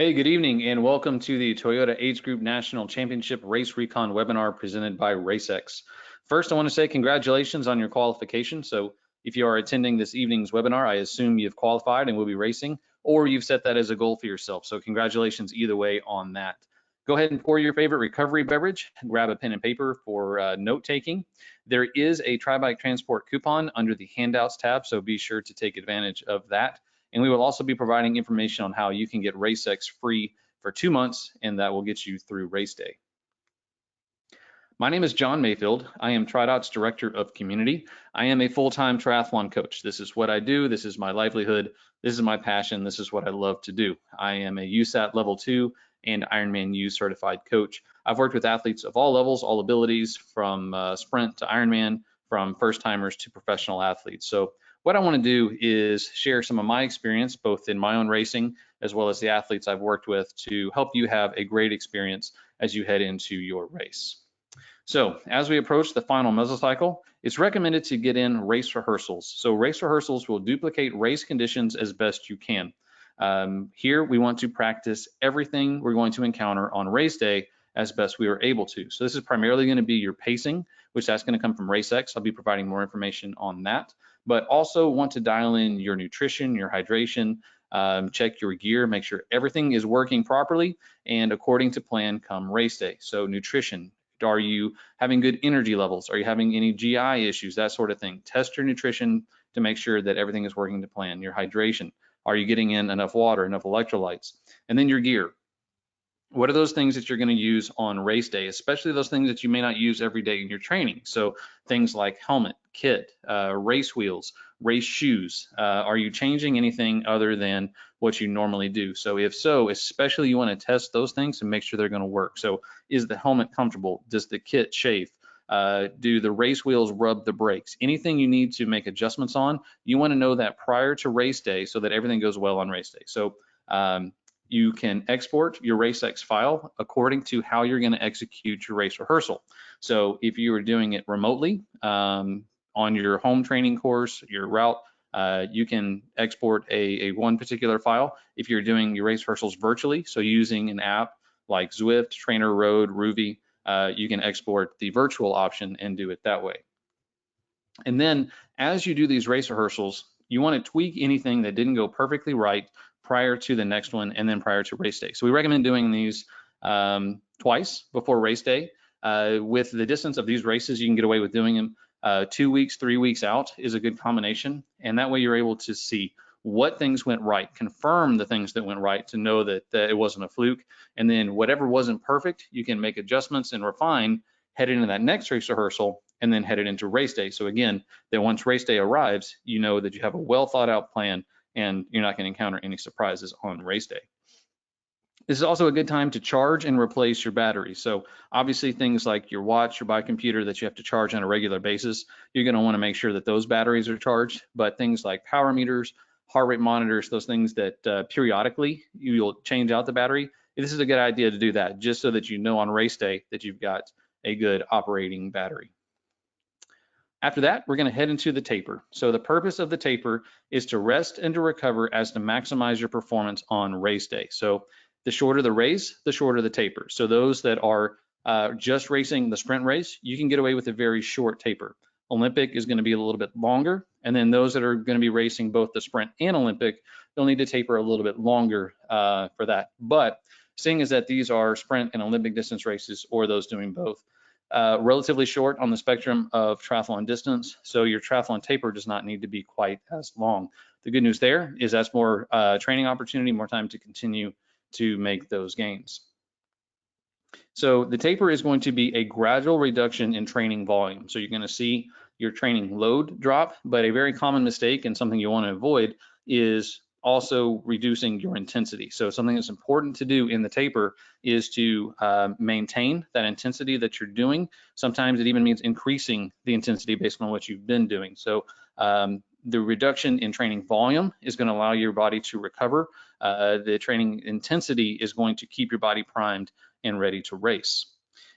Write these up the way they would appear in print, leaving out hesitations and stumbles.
Hey, good evening, and welcome to the Toyota Age Group National Championship Race Recon webinar presented by RaceX. First, I want to say congratulations on your qualification. So if you are attending this evening's webinar, I assume you've qualified and will be racing, or you've set that as a goal for yourself. So congratulations either way on that. Go ahead and pour your favorite recovery beverage, grab a pen and paper for note taking. There is a Tri-Bike Transport coupon under the handouts tab, so be sure to take advantage of that. And we will also be providing information on how you can get RaceX free for 2 months, and that will get you through race day. My name is John Mayfield. I am TriDot's Director of Community. I am a full-time triathlon coach. This is what I do. This is my livelihood. This is my passion. This is what I love to do. I am a USAT Level 2 and Ironman U certified coach. I've worked with athletes of all levels, all abilities, from sprint to Ironman, from first-timers to professional athletes. So what I want to do is share some of my experience, both in my own racing, as well as the athletes I've worked with, to help you have a great experience as you head into your race. So as we approach the final mesocycle, it's recommended to get in race rehearsals. So race rehearsals will duplicate race conditions as best you can. Here we want to practice everything we're going to encounter on race day as best we are able to. So this is primarily going to be your pacing, which that's going to come from RaceX. I'll be providing more information on that, but also want to dial in your nutrition, your hydration, check your gear, make sure everything is working properly and according to plan come race day. So nutrition, are you having good energy levels? Are you having any GI issues? That sort of thing. Test your nutrition to make sure that everything is working to plan. Your hydration, are you getting in enough water, enough electrolytes? And then your gear. What are those things that you're going to use on race day, especially those things that you may not use every day in your training? So things like helmet, kit, race wheels, race shoes. Are you changing anything other than what you normally do? So if so, especially you want to test those things and make sure they're going to work. So is the helmet comfortable? Does the kit chafe? Do the race wheels rub the brakes? Anything you need to make adjustments on, you want to know that prior to race day so that everything goes well on race day. So you can export your RaceX file according to how you're going to execute your race rehearsal. So if you are doing it remotely on your home training course, your route, you can export a one particular file. If you're doing your race rehearsals virtually, so using an app like Zwift, Trainer Road, Ruby, you can export the virtual option and do it that way. And then as you do these race rehearsals, you want to tweak anything that didn't go perfectly right prior to the next one and then prior to race day. So we recommend doing these twice before race day. With the distance of these races, you can get away with doing them 2 weeks, 3 weeks out is a good combination. And that way you're able to see what things went right, confirm the things that went right to know that it wasn't a fluke. And then whatever wasn't perfect, you can make adjustments and refine, head into that next race rehearsal, and then headed into race day. So again, that once race day arrives, you know that you have a well thought out plan and you're not going to encounter any surprises on race day. This is also a good time to charge and replace your batteries. So obviously things like your watch, your bike computer that you have to charge on a regular basis, you're going to want to make sure that those batteries are charged. But things like power meters, heart rate monitors, those things that periodically you'll change out the battery, this is a good idea to do that just so that you know on race day that you've got a good operating battery. After that, we're going to head into the taper. So the purpose of the taper is to rest and to recover as to maximize your performance on race day. So the shorter the race, the shorter the taper. So those that are just racing the sprint race, you can get away with a very short taper. Olympic is going to be a little bit longer. And then those that are going to be racing both the sprint and Olympic, they'll need to taper a little bit longer for that. But seeing as that these are sprint and Olympic distance races, or those doing both, relatively short on the spectrum of triathlon distance, so your triathlon taper does not need to be quite as long. The good news there is that's more training opportunity, more time to continue to make those gains. So the taper is going to be a gradual reduction in training volume. So you're going to see your training load drop, but a very common mistake and something you want to avoid is also reducing your intensity. So something that's important to do in the taper is to maintain that intensity that you're doing. Sometimes it even means increasing the intensity based on what you've been doing. So the reduction in training volume is going to allow your body to recover. The training intensity is going to keep your body primed and ready to race.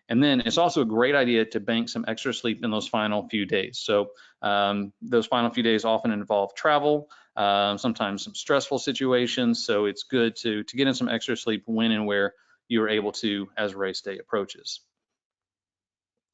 And then it's also a great idea to bank some extra sleep in those final few days. So those final few days often involve travel. sometimes some stressful situations. So it's good to get in some extra sleep when and where you are able to as race day approaches.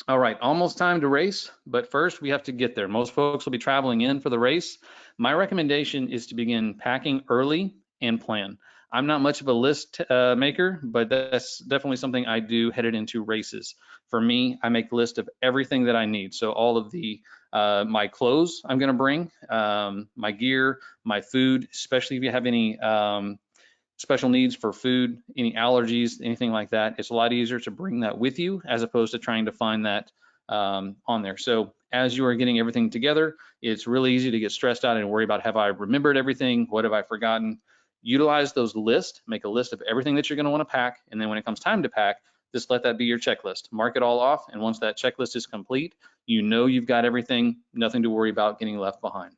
All right, almost time to race, but first we have to get there. Most folks will be traveling in for the race. My recommendation is to begin packing early and plan. I'm not much of a list maker, but that's definitely something I do headed into races. For me, I make a list of everything that I need. So all of the my clothes I'm going to bring, my gear, my food, especially if you have any special needs for food, any allergies, anything like that, it's a lot easier to bring that with you as opposed to trying to find that on there. So as you are getting everything together, it's really easy to get stressed out and worry about, have I remembered everything? What have I forgotten? Utilize those lists, make a list of everything that you're going to want to pack. And then when it comes time to pack, just let that be your checklist. Mark it all off. And once that checklist is complete, you know you've got everything, nothing to worry about getting left behind.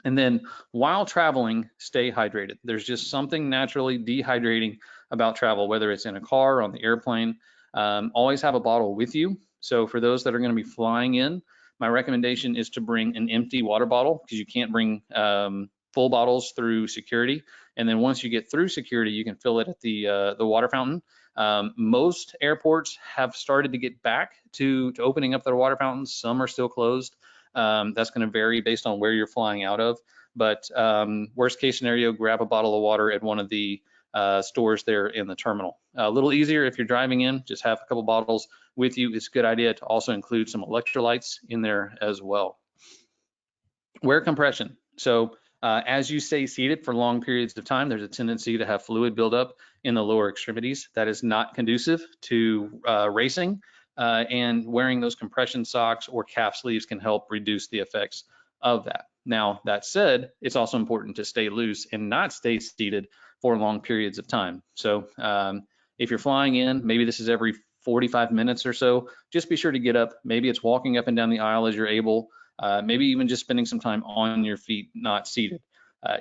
And then while traveling, stay hydrated. There's just something naturally dehydrating about travel, whether it's in a car or on the airplane. Always have a bottle with you. So for those that are going to be flying in, my recommendation is to bring an empty water bottle, because you can't bring full bottles through security. And then once you get through security, you can fill it at the water fountain. Most airports have started to get back to opening up their water fountains. Some are still closed. That's going to vary based on where you're flying out of. But worst case scenario, grab a bottle of water at one of the stores there in the terminal. A little easier if you're driving in, just have a couple bottles with you. It's a good idea to also include some electrolytes in there as well. Wear compression. So as you stay seated for long periods of time, there's a tendency to have fluid buildup in the lower extremities. That is not conducive to racing. And wearing those compression socks or calf sleeves can help reduce the effects of that. Now, that said, it's also important to stay loose and not stay seated for long periods of time. So if you're flying in, maybe this is every 45 minutes or so, just be sure to get up. Maybe it's walking up and down the aisle as you're able, maybe even just spending some time on your feet, not seated.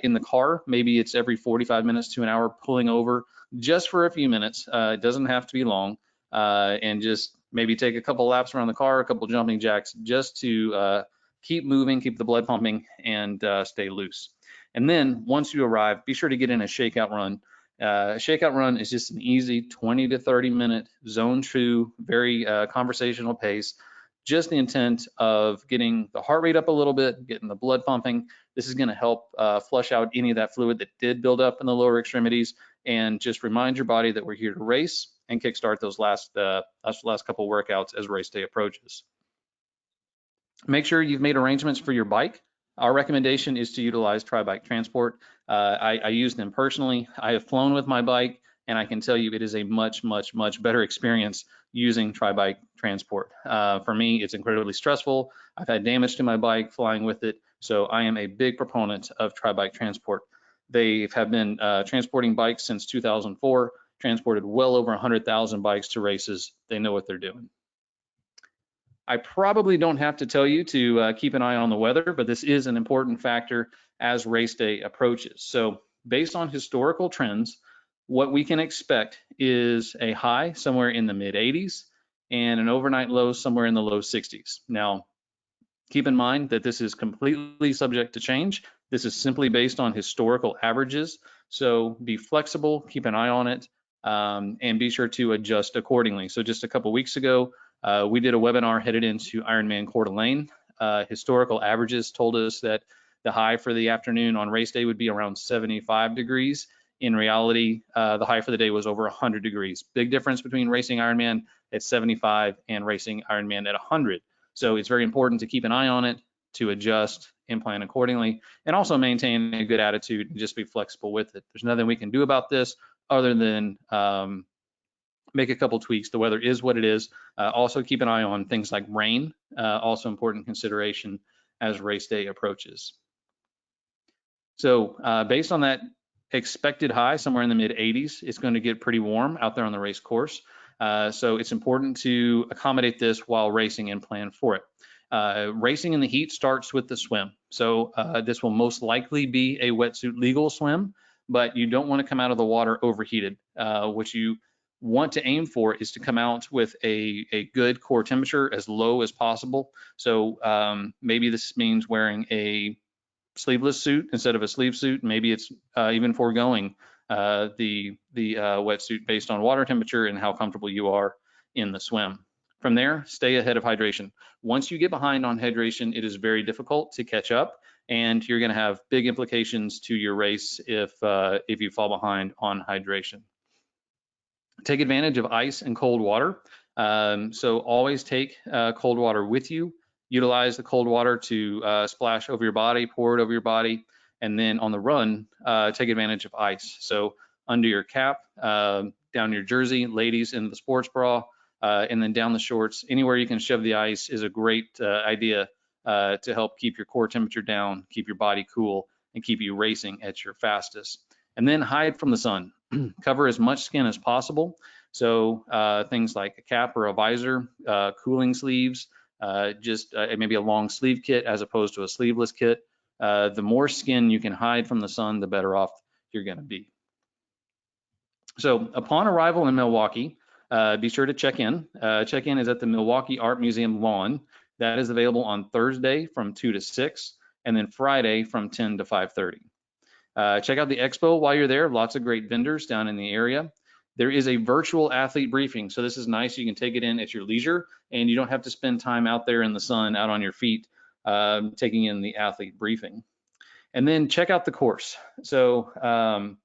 In the car, maybe it's every 45 minutes to an hour, pulling over just for a few minutes. It doesn't have to be long, and just maybe take a couple laps around the car, a couple jumping jacks, just to keep moving, keep the blood pumping, and stay loose. And then once you arrive, be sure to get in a shakeout run. A shakeout run is just an easy 20 to 30 minute zone 2, very conversational pace. Just the intent of getting the heart rate up a little bit, getting the blood pumping. This is going to help flush out any of that fluid that did build up in the lower extremities, and just remind your body that we're here to race and kickstart those last couple workouts as race day approaches. Make sure you've made arrangements for your bike. Our recommendation is to utilize Tri-Bike Transport. I use them personally. I have flown with my bike, and I can tell you it is a much better experience using Tri-Bike Transport. For me, it's incredibly stressful. I've had damage to my bike flying with it, so I am a big proponent of Tri-Bike Transport. They have been transporting bikes since 2004, transported well over 100,000 bikes to races. They know what they're doing. I probably don't have to tell you to keep an eye on the weather, but this is an important factor as race day approaches. So based on historical trends, what we can expect is a high somewhere in the mid 80s and an overnight low somewhere in the low 60s. Now, keep in mind that this is completely subject to change. This is simply based on historical averages. So be flexible, keep an eye on it, and be sure to adjust accordingly. So just a couple weeks ago, we did a webinar headed into Ironman Coeur d'Alene. Historical averages told us that the high for the afternoon on race day would be around 75 degrees. In reality, the high for the day was over 100 degrees. Big difference between racing Ironman at 75 and racing Ironman at 100. So it's very important to keep an eye on it, to adjust and plan accordingly, and also maintain a good attitude and just be flexible with it. There's nothing we can do about this other than make a couple tweaks. The weather is what it is. Also keep an eye on things like rain, also important consideration as race day approaches. So based on that expected high somewhere in the mid 80s, it's going to get pretty warm out there on the race course. So it's important to accommodate this while racing and plan for it. Racing in the heat starts with the swim. So this will most likely be a wetsuit legal swim, but you don't want to come out of the water overheated. What you want to aim for is to come out with a good core temperature as low as possible. So maybe this means wearing a sleeveless suit instead of a sleeve suit. Maybe it's even foregoing the wetsuit based on water temperature and how comfortable you are in the swim. From there, stay ahead of hydration. Once you get behind on hydration, it is very difficult to catch up, and you're going to have big implications to your race if you fall behind on hydration. Take advantage of ice and cold water. So always take cold water with you. Utilize the cold water to splash over your body, pour it over your body, and then on the run, take advantage of ice. So under your cap, down your jersey, ladies in the sports bra, and then down the shorts, anywhere you can shove the ice is a great idea to help keep your core temperature down, keep your body cool, and keep you racing at your fastest. And then hide from the sun. Cover as much skin as possible. So things like a cap or a visor, cooling sleeves, maybe a long sleeve kit as opposed to a sleeveless kit. The more skin you can hide from the sun, the better off you're going to be. So upon arrival in Milwaukee, be sure to check in. Check-in is at the Milwaukee Art Museum lawn. That is available on Thursday from 2 to 6, and then Friday from 10 to 5:30. Check out the expo while you're there. Lots of great vendors down in the area. There is a virtual athlete briefing. So this is nice. You can take it in at your leisure, and you don't have to spend time out there in the sun, out on your feet, taking in the athlete briefing. And then check out the course. So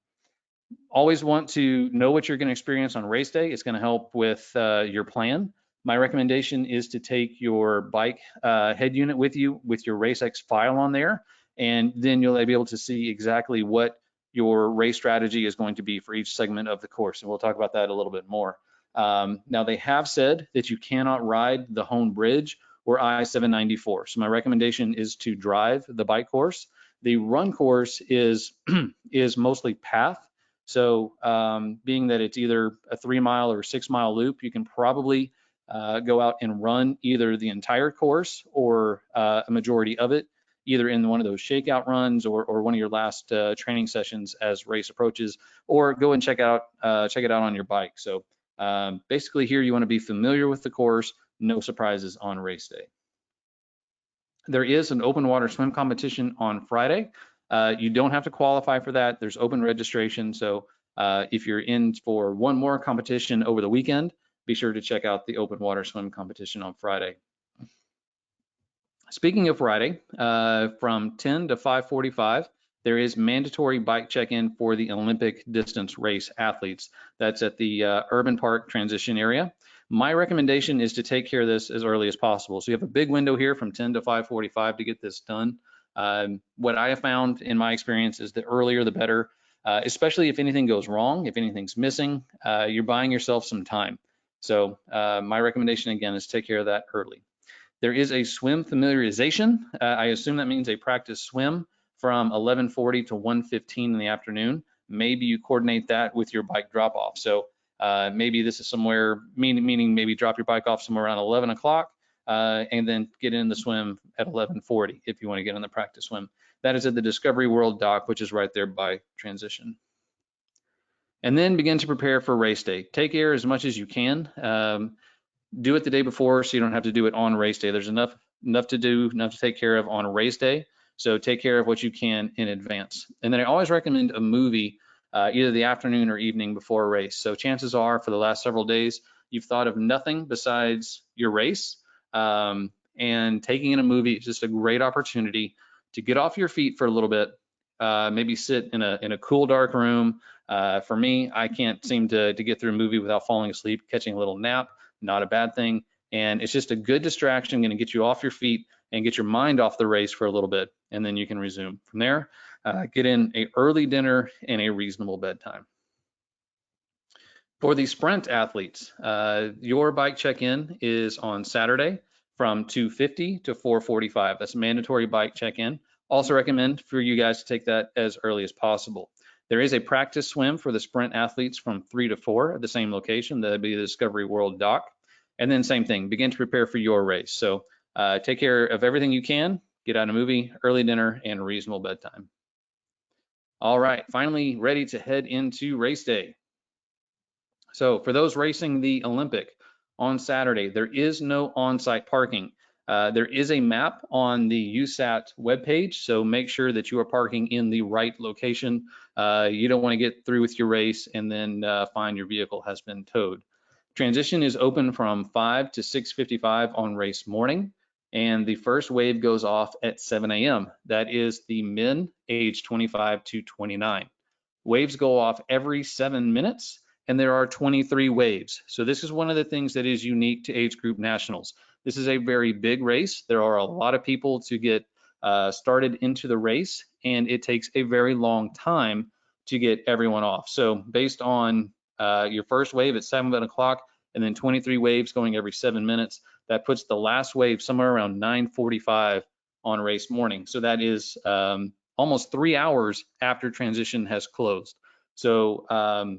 always want to know what you're going to experience on race day. It's going to help with your plan. My recommendation is to take your bike head unit with you with your RaceX file on there, and then you'll be able to see exactly what your race strategy is going to be for each segment of the course. And we'll talk about that a little bit more. Now, they have said that you cannot ride the Hone Bridge or I-794. So my recommendation is to drive the bike course. The run course is mostly path. So being that it's either a 3-mile or 6-mile loop, you can probably go out and run either the entire course or a majority of it, either in one of those shakeout runs or one of your last training sessions as race approaches, or go and check it out on your bike. So basically here you want to be familiar with the course, no surprises on race day. There is an open water swim competition on Friday. You don't have to qualify for that. There's open registration. So if you're in for one more competition over the weekend, be sure to check out the open water swim competition on Friday. Speaking of Friday, from 10 to 5:45, there is mandatory bike check-in for the Olympic distance race athletes. That's at the Urban Park transition area. My recommendation is to take care of this as early as possible. So you have a big window here from 10 to 5:45 to get this done. What I have found in my experience is the earlier the better, especially if anything goes wrong, if anything's missing, you're buying yourself some time. So my recommendation again is take care of that early. There is a swim familiarization. I assume that means a practice swim from 11:40 to 1:15 in the afternoon. Maybe you coordinate that with your bike drop off. So maybe this is somewhere, meaning maybe drop your bike off somewhere around 11 o'clock and then get in the swim at 11:40 if you want to get on the practice swim. That is at the Discovery World dock, which is right there by transition. And then begin to prepare for race day. Take air as much as you can. Do it the day before so you don't have to do it on race day. There's enough to do, enough to take care of on race day. So take care of what you can in advance. And then I always recommend a movie either the afternoon or evening before a race. So chances are for the last several days, you've thought of nothing besides your race. And taking in a movie is just a great opportunity to get off your feet for a little bit, maybe sit in a cool, dark room. For me, I can't seem to get through a movie without falling asleep, catching a little nap. Not a bad thing. And it's just a good distraction, going to get you off your feet and get your mind off the race for a little bit, and then you can resume. From there, get in an early dinner and a reasonable bedtime. For the sprint athletes, your bike check-in is on Saturday from 2:50 to 4:45. That's mandatory bike check-in. Also recommend for you guys to take that as early as possible. There is a practice swim for the sprint athletes from 3 to 4 at the same location. That'd be the Discovery World dock. And then same thing, begin to prepare for your race. So take care of everything you can, get out a movie, early dinner, and reasonable bedtime. All right, finally ready to head into race day. So for those racing the Olympic on Saturday, there is no on-site parking. There is a map on the USAT webpage, so make sure that you are parking in the right location. You don't want to get through with your race and then find your vehicle has been towed. Transition is open from 5 to 6:55 on race morning, and the first wave goes off at 7 a.m. That is the men age 25 to 29. Waves go off every 7 minutes, and there are 23 waves. So this is one of the things that is unique to Age Group Nationals. This is a very big race. There are a lot of people to get started into the race, and it takes a very long time to get everyone off. So based on your first wave at 7 o'clock, and then 23 waves going every 7 minutes, that puts the last wave somewhere around 9:45 on race morning. So that is almost 3 hours after transition has closed. So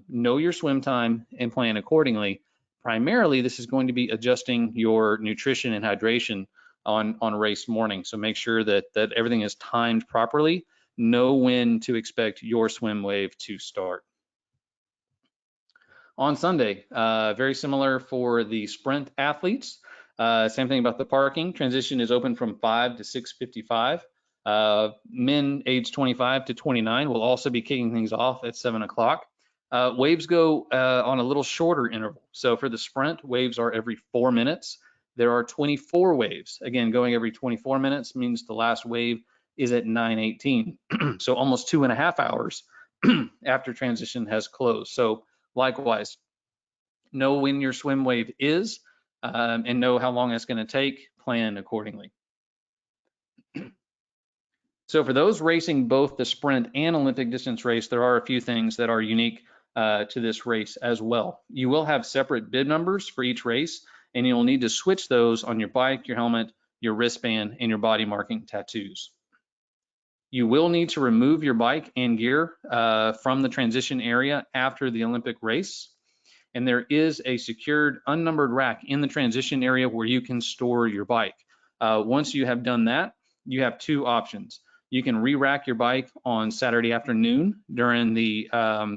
know your swim time and plan accordingly. Primarily, this is going to be adjusting your nutrition and hydration on race morning. So make sure that everything is timed properly. Know when to expect your swim wave to start. On Sunday, very similar for the sprint athletes. Same thing about the parking. Transition is open from 5 to 6:55. Men age 25 to 29 will also be kicking things off at 7 o'clock. Waves go on a little shorter interval. So for the sprint, waves are every 4 minutes. There are 24 waves. Again, going every 24 minutes means the last wave is at 9:18. So almost 2.5 hours after transition has closed. So likewise, know when your swim wave is and know how long it's going to take, plan accordingly. So for those racing both the sprint and Olympic distance race, there are a few things that are unique to this race as well. You will have separate bib numbers for each race, and you'll need to switch those on your bike, your helmet, your wristband, and your body marking tattoos. You will need to remove your bike and gear from the transition area after the Olympic race. And there is a secured unnumbered rack in the transition area where you can store your bike. Once you have done that, you have two options. You can re-rack your bike on Saturday afternoon during the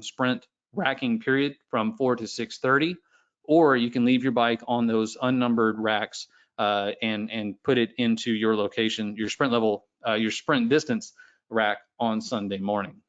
sprint racking period from 4 to 6:30, or you can leave your bike on those unnumbered racks and put it into your location, your sprint level, your sprint distance rack on Sunday morning.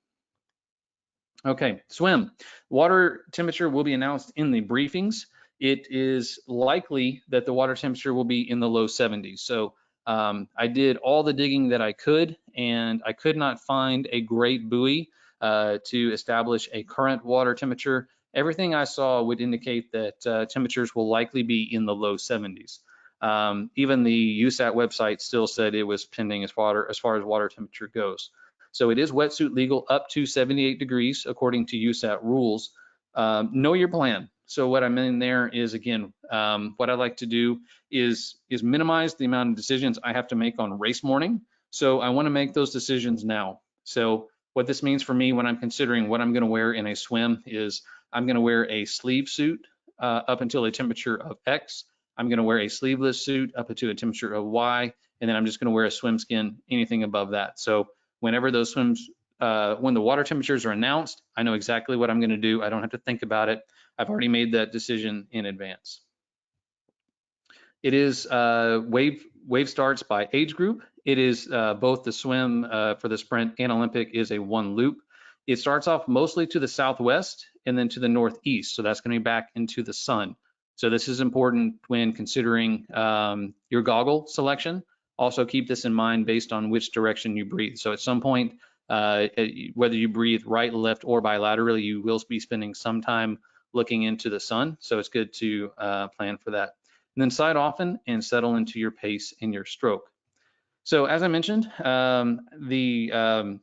Okay, swim. Water temperature will be announced in the briefings. It is likely that the water temperature will be in the low 70s. So I did all the digging that I could, and I could not find a great buoy to establish a current water temperature. Everything I saw would indicate that temperatures will likely be in the low 70s. Even the USAT website still said it was pending as far as water temperature goes. So it is wetsuit legal up to 78 degrees according to USAT rules. Know your plan. So what I mean there is, again, what I like to do is minimize the amount of decisions I have to make on race morning. So I want to make those decisions now. So what this means for me when I'm considering what I'm going to wear in a swim is I'm going to wear a sleeve suit up until a temperature of X. I'm going to wear a sleeveless suit up to a temperature of Y, and then I'm just going to wear a swim skin, anything above that. So whenever those swims, when the water temperatures are announced, I know exactly what I'm going to do. I don't have to think about it. I've already made that decision in advance. It is wave starts by age group. It is both the swim for the sprint and Olympic is a one loop. It starts off mostly to the southwest and then to the northeast. So that's going to be back into the sun. So this is important when considering your goggle selection. Also keep this in mind based on which direction you breathe. So at some point, whether you breathe right, left, or bilaterally, you will be spending some time looking into the sun. So it's good to plan for that. And then side often and settle into your pace and your stroke. So as I mentioned, the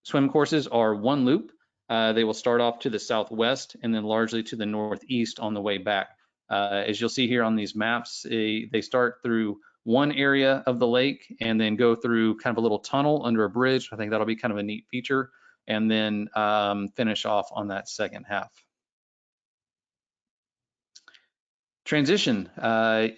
swim courses are one loop. They will start off to the southwest and then largely to the northeast on the way back. As you'll see here on these maps, they start through one area of the lake and then go through kind of a little tunnel under a bridge. I think that'll be kind of a neat feature, and then finish off on that second half. Transition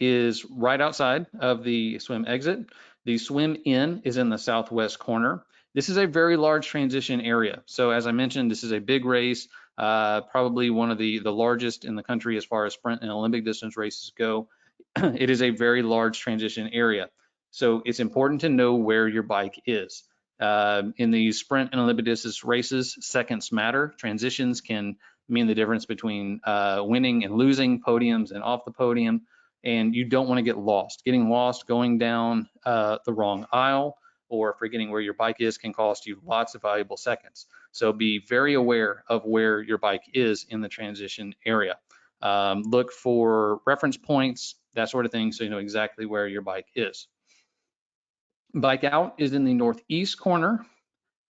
is right outside of the swim exit. The swim in is in the southwest corner. This is a very large transition area. So as I mentioned, this is a big race, probably one of the largest in the country as far as sprint and Olympic distance races go. it is a very large transition area. So it's important to know where your bike is. In the sprint and Olympic distance races, seconds matter. Transitions can mean the difference between winning and losing, podiums and off the podium, and you don't want to get lost. Getting lost going down the wrong aisle or forgetting where your bike is can cost you lots of valuable seconds. So be very aware of where your bike is in the transition area. Look for reference points, that sort of thing, so you know exactly where your bike is. Bike out is in the northeast corner,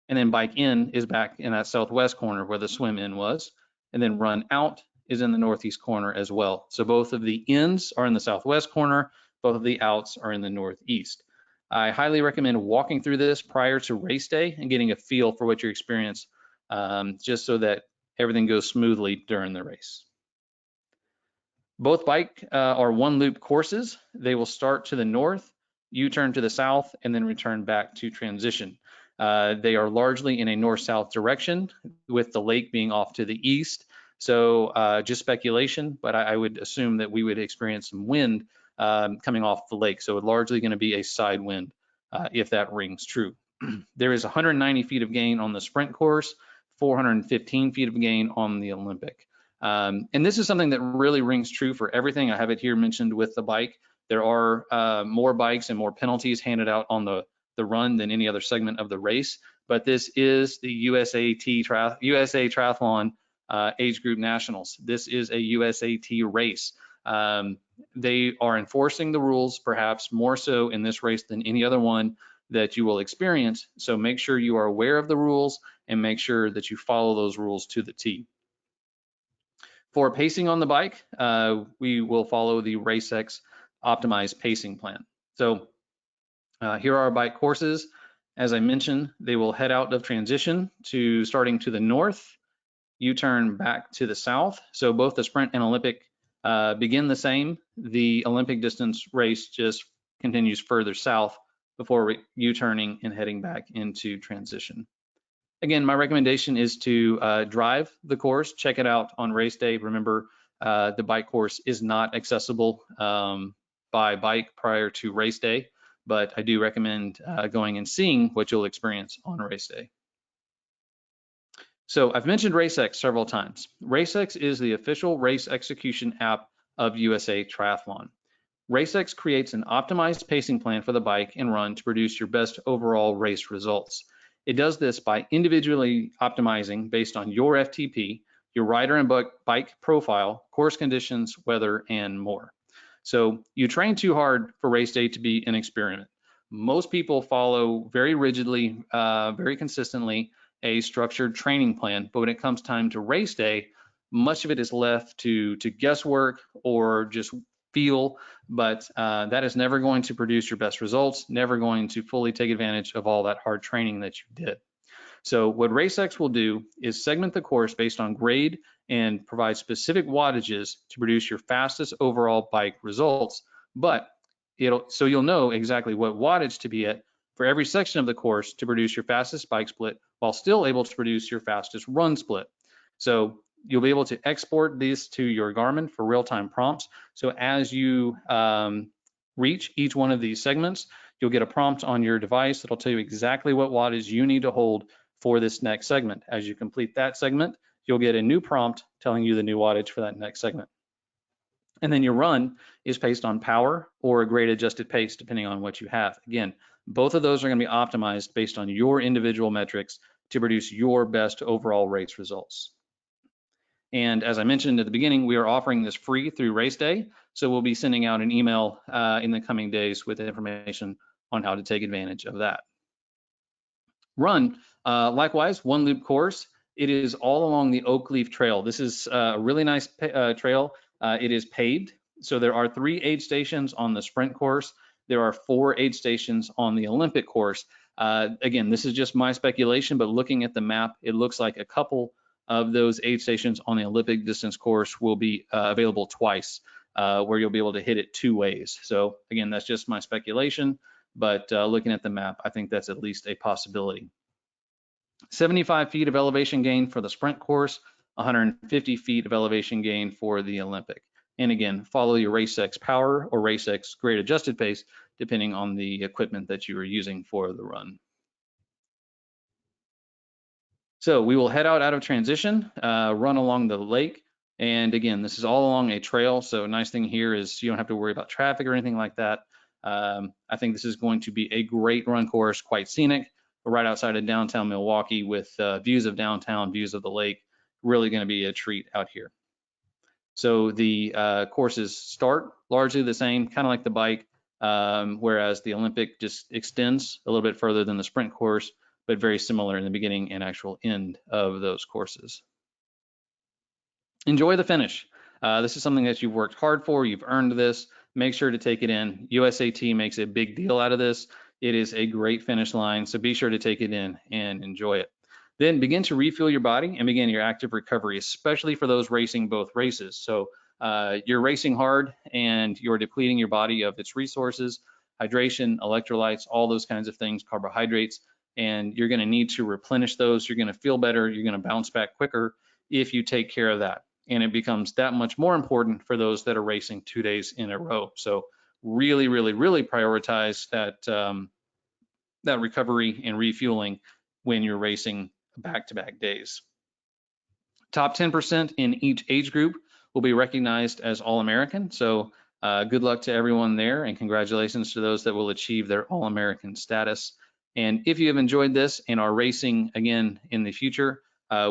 and then bike in is back in that southwest corner where the swim in was, and then run out is in the northeast corner as well. So both of the ins are in the southwest corner, both of the outs are in the northeast. I highly recommend walking through this prior to race day and getting a feel for what you experience, just so that everything goes smoothly during the race. Both bike are one loop courses. They will start to the north, U-turn to the south, and then return back to transition. They are largely in a north-south direction, with the lake being off to the east. So just speculation, but I would assume that we would experience some wind coming off the lake. So it's largely going to be a side wind if that rings true. There is 190 feet of gain on the sprint course, 415 feet of gain on the Olympic. And this is something that really rings true for everything. I have it here mentioned with the bike. There are more bikes and more penalties handed out on the run than any other segment of the race, but this is the USA Triathlon Age Group Nationals. This is a USAT race. They are enforcing the rules perhaps more so in this race than any other one that you will experience. So make sure you are aware of the rules and make sure that you follow those rules to the T. For pacing on the bike, we will follow the RaceX optimized pacing plan. So here are our bike courses. As I mentioned, they will head out of transition to starting to the north, U-turn back to the south. So both the sprint and Olympic begin the same. The Olympic distance race just continues further south before U-turning and heading back into transition. Again, my recommendation is to drive the course, check it out on race day. Remember, the bike course is not accessible by bike prior to race day, but I do recommend going and seeing what you'll experience on race day. So I've mentioned RaceX several times. RaceX is the official race execution app of USA Triathlon. RaceX creates an optimized pacing plan for the bike and run to produce your best overall race results. It does this by individually optimizing based on your FTP, your rider and bike profile, course conditions, weather, and more. So you train too hard for race day to be an experiment. Most people follow very rigidly, very consistently, a structured training plan, but when it comes time to race day, much of it is left to guesswork or just feel, but that is never going to produce your best results, never going to fully take advantage of all that hard training that you did. So what RaceX will do is segment the course based on grade and provide specific wattages to produce your fastest overall bike results, but so you'll know exactly what wattage to be at for every section of the course to produce your fastest bike split while still able to produce your fastest run split. So you'll be able to export these to your Garmin for real-time prompts. So as you reach each one of these segments, you'll get a prompt on your device that'll tell you exactly what wattage you need to hold for this next segment. As you complete that segment, you'll get a new prompt telling you the new wattage for that next segment. And then your run is based on power or a grade adjusted pace, depending on what you have. Again, both of those are going to be optimized based on your individual metrics to produce your best overall race results. And as I mentioned at the beginning, we are offering this free through race day. So we'll be sending out an email in the coming days with information on how to take advantage of that. Run, likewise, one loop course. It is all along the Oak Leaf Trail. This is a really nice trail. It is paved. So there are 3 aid stations on the sprint course. There are 4 aid stations on the Olympic course. Again, this is just my speculation, but looking at the map, it looks like a couple of those aid stations on the Olympic distance course will be available twice, where you'll be able to hit it 2 ways. So again, that's just my speculation, but looking at the map, I think that's at least a possibility. 75 feet of elevation gain for the sprint course, 150 feet of elevation gain for the Olympic. And again, follow your RaceX power or RaceX grade adjusted pace, depending on the equipment that you are using for the run. So we will head out of transition, run along the lake. And again, this is all along a trail. So a nice thing here is you don't have to worry about traffic or anything like that. I think this is going to be a great run course, quite scenic, right outside of downtown Milwaukee with views of downtown, views of the lake. Really going to be a treat out here. So the courses start largely the same, kind of like the bike, whereas the Olympic just extends a little bit further than the sprint course, but very similar in the beginning and actual end of those courses. Enjoy the finish. This is something that you've worked hard for, you've earned this. Make sure to take it in. USAT makes a big deal out of this. It is a great finish line, so be sure to take it in and enjoy it. Then begin to refuel your body and begin your active recovery, especially for those racing both races. So you're racing hard and you're depleting your body of its resources, hydration, electrolytes, all those kinds of things, carbohydrates, and you're going to need to replenish those. You're going to feel better. You're going to bounce back quicker if you take care of that. And it becomes that much more important for those that are racing 2 days in a row. So really, really, really prioritize that, that recovery and refueling when you're racing back-to-back days. Top 10% in each age group will be recognized as All-American. So good luck to everyone there, and congratulations to those that will achieve their All-American status. And if you have enjoyed this and are racing again in the future,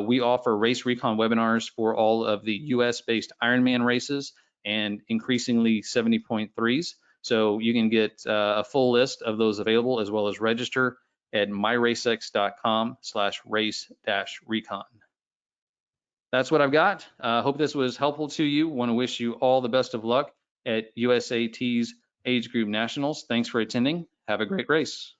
we offer Race Recon webinars for all of the US-based Ironman races and increasingly 70.3s. So you can get a full list of those available as well as register at myracex.com/race-recon. That's what I've got. Hope this was helpful to you. Want to wish you all the best of luck at USAT's Age Group Nationals. Thanks for attending. Have a great race.